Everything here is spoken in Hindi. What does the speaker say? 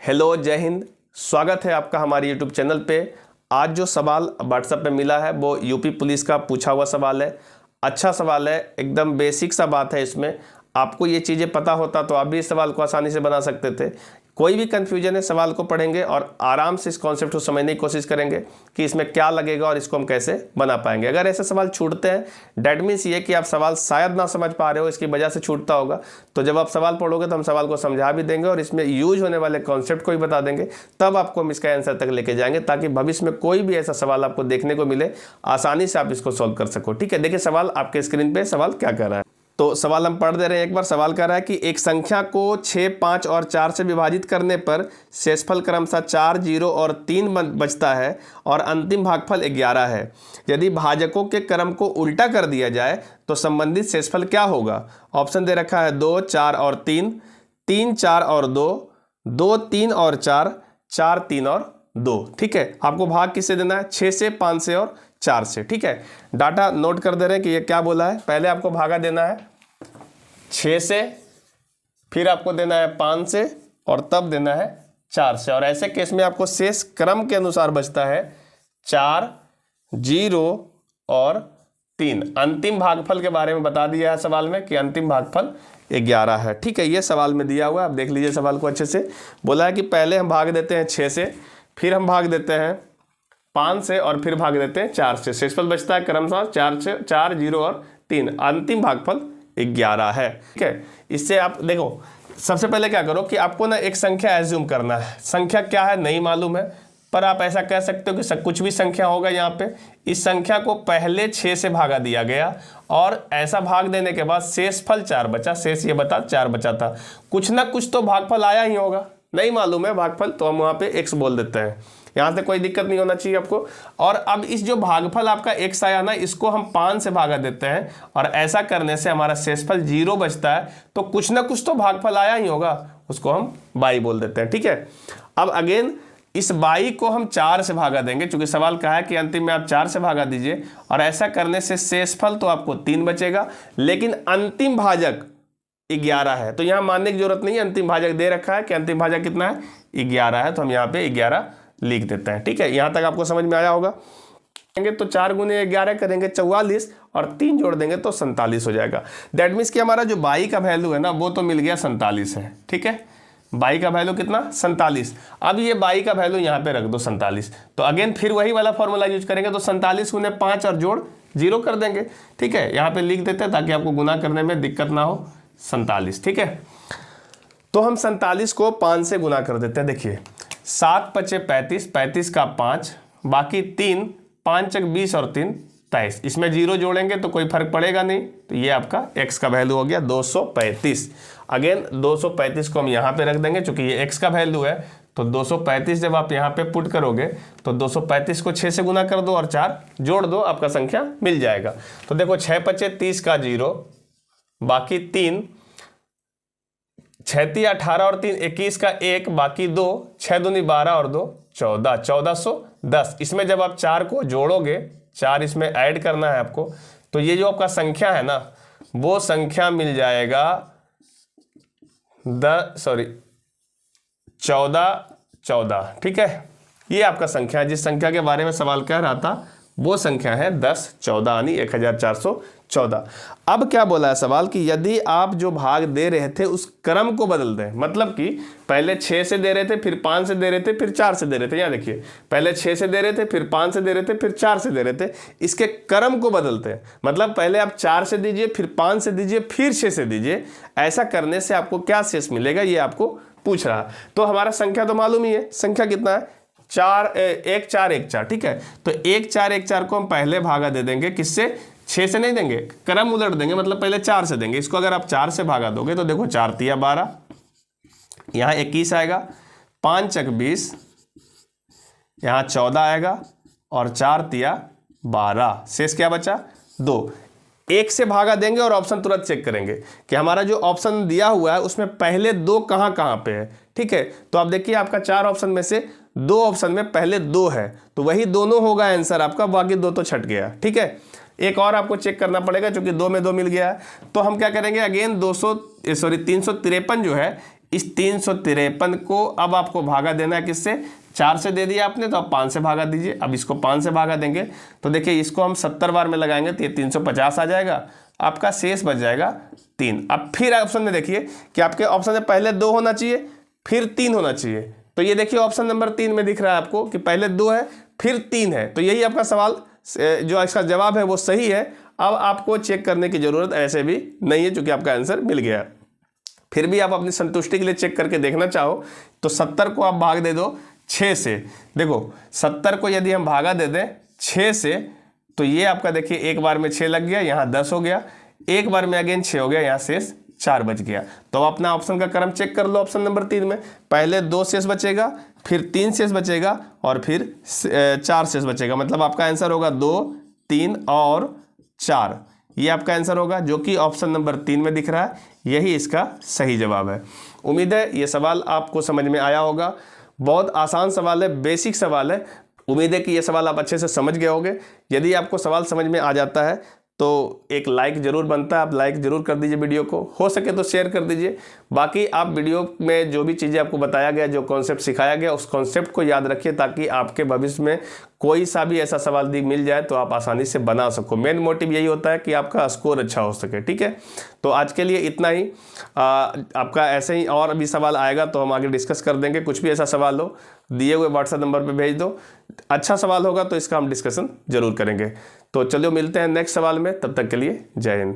हेलो, जय हिंद। स्वागत है आपका हमारे यूट्यूब चैनल पे। आज जो सवाल व्हाट्सएप पे मिला है वो यूपी पुलिस का पूछा हुआ सवाल है। अच्छा सवाल है, एकदम बेसिक सा बात है। इसमें आपको ये चीज़ें पता होता तो आप भी इस सवाल को आसानी से बना सकते थे। कोई भी कन्फ्यूजन है, सवाल को पढ़ेंगे और आराम से इस कॉन्सेप्ट को समझने की कोशिश करेंगे कि इसमें क्या लगेगा और इसको हम कैसे बना पाएंगे। अगर ऐसे सवाल छूटते हैं, डेट मीन्स ये कि आप सवाल शायद ना समझ पा रहे हो, इसकी वजह से छूटता होगा। तो जब आप सवाल पढ़ोगे तो हम सवाल को समझा भी देंगे और इसमें यूज होने वाले कॉन्सेप्ट को भी बता देंगे, तब आपको हम इसका आंसर तक लेके जाएंगे, ताकि भविष्य में कोई भी ऐसा सवाल आपको देखने को मिले, आसानी से आप इसको सॉल्व कर सको। ठीक है, देखिए सवाल आपके स्क्रीन पे सवाल क्या कर रहा है। तो सवाल हम पढ़ दे रहे हैं एक बार। सवाल कर रहा है कि एक संख्या को 6, 5 और 4 से विभाजित करने पर शेषफल क्रमशः 4, 0 और 3 बचता है और अंतिम भागफल 11 है। यदि भाजकों के क्रम को उल्टा कर दिया जाए तो संबंधित शेषफल क्या होगा? ऑप्शन दे रखा है 2, 4 और 3, 3, 4 और 2, 2, 3 और 4, 4, 3 और 2। ठीक है, आपको भाग किससे देना है? 6 से, 5 से और 4 से। ठीक है, डाटा नोट कर दे रहे हैं कि ये क्या बोला है। पहले आपको भागा देना है 6 से, फिर आपको देना है 5 से और तब देना है 4 से। और ऐसे केस में आपको शेष क्रम के अनुसार बचता है 4, 0 और 3। अंतिम भागफल के बारे में बता दिया है सवाल में कि अंतिम भागफल 11 है। ठीक है, ये सवाल में दिया हुआ है, आप देख लीजिए सवाल को अच्छे से। बोला है कि पहले हम भाग देते हैं 6 से, फिर हम भाग देते हैं 5 से और फिर भाग देते हैं 4 से। शेषफल बचता है क्रमशः 4 से 4, 0 और 3। अंतिम भागफल 11 है। ठीक है, इससे आप देखो, सबसे पहले क्या करो कि आपको ना एक संख्या एज्यूम करना है। संख्या क्या है नहीं मालूम है, पर आप ऐसा कह सकते हो कि कुछ भी संख्या होगा यहाँ पे। इस संख्या को पहले 6 से भागा दिया गया और ऐसा भाग देने के बाद शेषफल 4 बचा। शेष ये बता 4 बचा था, कुछ ना कुछ तो भागफल आया ही होगा। नहीं मालूम है भागफल तो हम वहाँ पे x बोल देते हैं। यहाँ से कोई दिक्कत नहीं होना चाहिए आपको। और अब इस जो भागफल आपका x आया ना, इसको हम 5 से भागा देते हैं और ऐसा करने से हमारा शेषफल 0 बचता है। तो कुछ ना कुछ तो भागफल आया ही होगा, उसको हम 22 बोल देते हैं। ठीक है, अब अगेन इस 22 को हम 4 से भागा देंगे, क्योंकि सवाल कहा है कि अंतिम में आप 4 से भागा दीजिए और ऐसा करने से शेषफल तो आपको 3 बचेगा, लेकिन अंतिम भाजक 11 है। तो यहाँ मानने की जरूरत नहीं है, अंतिम भाजक दे रखा है कि अंतिम भाजक कितना है? 11 है। तो हम यहाँ पे 11 लिख देते हैं। ठीक है, यहाँ तक आपको समझ में आया होगा। तो 4 गुने 11 करेंगे 44 और 3 जोड़ देंगे तो 47 हो जाएगा। दैट मीन्स कि हमारा जो 22 का वैल्यू है ना, वो तो मिल गया 47 है। ठीक है, 22 का वैल्यू कितना? 47। अब ये 22 का वैल्यू यहाँ पे रख दो 47। तो अगेन फिर वही वाला फॉर्मूला यूज करेंगे, तो 47 गुने 5 और जोड़ 0 कर देंगे। ठीक है, यहाँ पे लिख देते हैं ताकि आपको गुना करने में दिक्कत ना हो। 47। ठीक है, तो हम 47 को 5 से गुना कर देते हैं। देखिए 7 पचे 35, 35 का 5, बाकी 3, 5 चक 20 और 3 23। इसमें 0 जोड़ेंगे तो कोई फर्क पड़ेगा नहीं, तो ये आपका x का वैल्यू हो गया 235। अगेन 235 को हम यहाँ पे रख देंगे, क्योंकि ये x का वैल्यू है। तो 235 जब आप यहाँ पे पुट करोगे तो 235 को 6 से गुना कर दो और 4 जोड़ दो, आपका संख्या मिल जाएगा। तो देखो 6 पचे 30 का 0, बाकी 3, 6 × 18 और 3 21 का 1, बाकी 2, 6 दूनी 12 और 2 14, 1410। इसमें जब आप 4 को जोड़ोगे, 4 इसमें ऐड करना है आपको, तो ये जो आपका संख्या है ना, वो संख्या मिल जाएगा 14। ठीक है, ये आपका संख्या है। जिस संख्या के बारे में सवाल कह रहा था वो संख्या है 10, 14 यानी 1414। अब क्या बोला है सवाल कि यदि आप जो भाग दे रहे थे उस क्रम को बदल दें, मतलब कि पहले 6 से दे रहे थे, फिर 5 से दे रहे थे, फिर 4 से दे रहे थे। यहाँ देखिए, पहले 6 से दे रहे थे, फिर 5 से दे रहे थे, फिर 4 से दे रहे थे। इसके क्रम को बदलते हैं, मतलब पहले आप 4 से दीजिए, फिर 5 से दीजिए, फिर 6 से दीजिए। ऐसा करने से आपको क्या शेष मिलेगा, ये आपको पूछ रहा। तो हमारा संख्या तो मालूम ही है, संख्या कितना है? 1 4 1 4। ठीक है, तो 1 4 1 4 को हम पहले भागा दे देंगे, किससे? 6 से नहीं देंगे, क्रम उलट देंगे, मतलब पहले 4 से देंगे। इसको अगर आप 4 से भागा दोगे तो देखो 4 तिया 12, यहाँ 21 आएगा, 5 चक 20, यहाँ 14 आएगा और 4 तिया 12। शेष क्या बचा? 2। 1 से भागा देंगे और ऑप्शन तुरंत चेक करेंगे कि हमारा जो ऑप्शन दिया हुआ है उसमें पहले 2 कहाँ कहाँ पे है। ठीक है, तो आप देखिए आपका 4 ऑप्शन में से 2 ऑप्शन में पहले 2 है, तो वही दोनों होगा आंसर आपका, बाकी 2 तो छट गया। ठीक है, एक और आपको चेक करना पड़ेगा, क्योंकि 2 में 2 मिल गया है। तो हम क्या करेंगे, अगेन 353 जो है इस 353 को अब आपको भागा देना है किससे, 4 से दे दिया आपने, तो अब 5 से भागा दीजिए। अब इसको 5 से भागा देंगे तो देखिए इसको हम 70 बार में लगाएंगे तो ये 350 आ जाएगा, आपका शेष बच जाएगा 3। अब फिर ऑप्शन में देखिए कि आपके ऑप्शन में पहले 2 होना चाहिए फिर 3 होना चाहिए, तो ये देखिए ऑप्शन नंबर 3 में दिख रहा है आपको कि पहले 2 है फिर 3 है, तो यही आपका सवाल जो इसका जवाब है वो सही है। अब आपको चेक करने की जरूरत ऐसे भी नहीं है क्योंकि आपका आंसर मिल गया। फिर भी आप अपनी संतुष्टि के लिए चेक करके देखना चाहो तो 70 को आप भाग दे दो 6 से। देखो 70 को यदि हम भागा दे दें 6 से तो ये आपका देखिए एक बार में 6 लग गया, यहाँ 10 हो गया, एक बार में अगेन 6 हो गया, यहाँ शेष 4 बच गया। तो अब अपना ऑप्शन का क्रम चेक कर लो। ऑप्शन नंबर 3 में पहले 2 शेष बचेगा, फिर 3 शेष बचेगा और फिर 4 शेष बचेगा, मतलब आपका आंसर होगा 2, 3 और 4। ये आपका आंसर होगा जो कि ऑप्शन नंबर 3 में दिख रहा है, यही इसका सही जवाब है। उम्मीद है ये सवाल आपको समझ में आया होगा। बहुत आसान सवाल है, बेसिक सवाल है। उम्मीद है कि ये सवाल आप अच्छे से समझ गए होंगे। यदि आपको सवाल समझ में आ जाता है तो एक लाइक जरूर बनता है, आप लाइक जरूर कर दीजिए वीडियो को, हो सके तो शेयर कर दीजिए। बाकी आप वीडियो में जो भी चीज़ें आपको बताया गया, जो कॉन्सेप्ट सिखाया गया, उस कॉन्सेप्ट को याद रखिए ताकि आपके भविष्य में कोई सा भी ऐसा सवाल मिल जाए तो आप आसानी से बना सको। मेन मोटिव यही होता है कि आपका स्कोर अच्छा हो सके। ठीक है, तो आज के लिए इतना ही। आपका ऐसे ही और भी सवाल आएगा तो हम आगे डिस्कस कर देंगे। कुछ भी ऐसा सवाल हो दिए हुए व्हाट्सएप नंबर पे भेज दो, अच्छा सवाल होगा तो इसका हम डिस्कशन जरूर करेंगे। तो चलिए मिलते हैं नेक्स्ट सवाल में, तब तक के लिए जय हिंद।